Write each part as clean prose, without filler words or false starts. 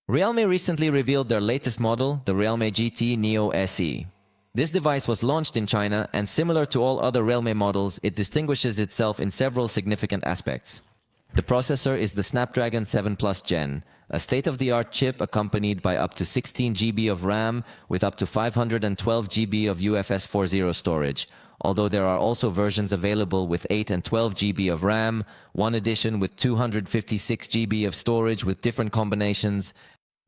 Realme recently revealed their latest model, the Realme GT Neo SE. This device was launched in China, and similar to all other Realme models, it distinguishes itself in several significant aspects. The processor is the Snapdragon 7 Plus Gen, a state-of-the-art chip accompanied by up to 16 GB of RAM with up to 512 GB of UFS 4.0 storage, although there are also versions available with 8 and 12 GB of RAM, one edition with 256 GB of storage with different combinations.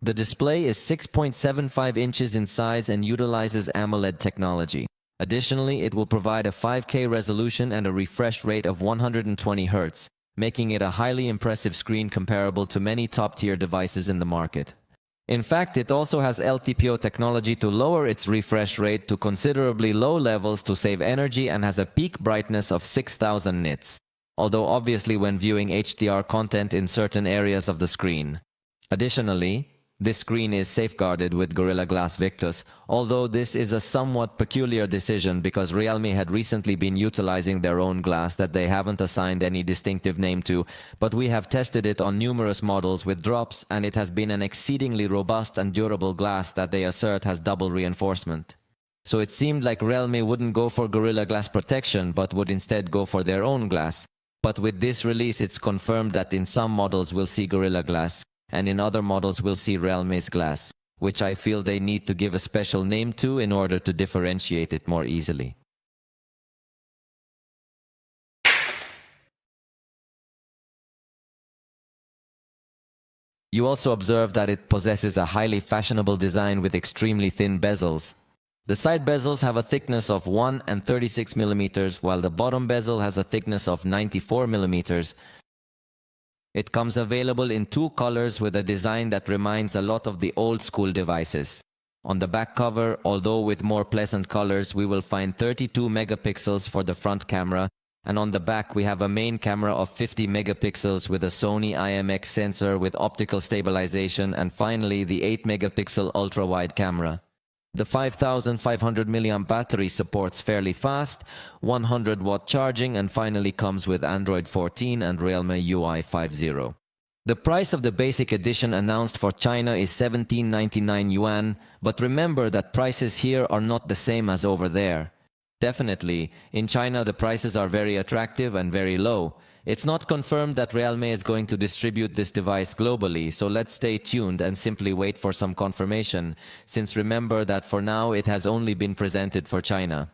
The display is 6.75 inches in size and utilizes AMOLED technology. Additionally, it will provide a 5K resolution and a refresh rate of 120 Hz, making it a highly impressive screen comparable to many top-tier devices in the market. In fact, it also has LTPO technology to lower its refresh rate to considerably low levels to save energy and has a peak brightness of 6000 nits, although obviously when viewing HDR content in certain areas of the screen. Additionally, this screen is safeguarded with Gorilla Glass Victus, although this is a somewhat peculiar decision because Realme had recently been utilizing their own glass that they haven't assigned any distinctive name to, but we have tested it on numerous models with drops and it has been an exceedingly robust and durable glass that they assert has double reinforcement. So it seemed like Realme wouldn't go for Gorilla Glass protection but would instead go for their own glass. But with this release it's confirmed that in some models we'll see Gorilla Glass, and in other models we'll see Realme's glass, which I feel they need to give a special name to in order to differentiate it more easily. You also observe that it possesses a highly fashionable design with extremely thin bezels. The side bezels have a thickness of 1 and 36 mm, while the bottom bezel has a thickness of 94 mm. It comes available in two colors with a design that reminds a lot of the old school devices. On the back cover, although with more pleasant colors, we will find 32 megapixels for the front camera, and on the back we have a main camera of 50 megapixels with a Sony IMX sensor with optical stabilization, and finally the 8 megapixel ultra-wide camera. The 5500 mAh battery supports fairly fast, 100 watt charging, and finally comes with Android 14 and Realme UI 5.0. The price of the basic edition announced for China is 1799 yuan, but remember that prices here are not the same as over there. Definitely, in China the prices are very attractive and very low. It's not confirmed that Realme is going to distribute this device globally, so let's stay tuned and simply wait for some confirmation, since remember that for now it has only been presented for China.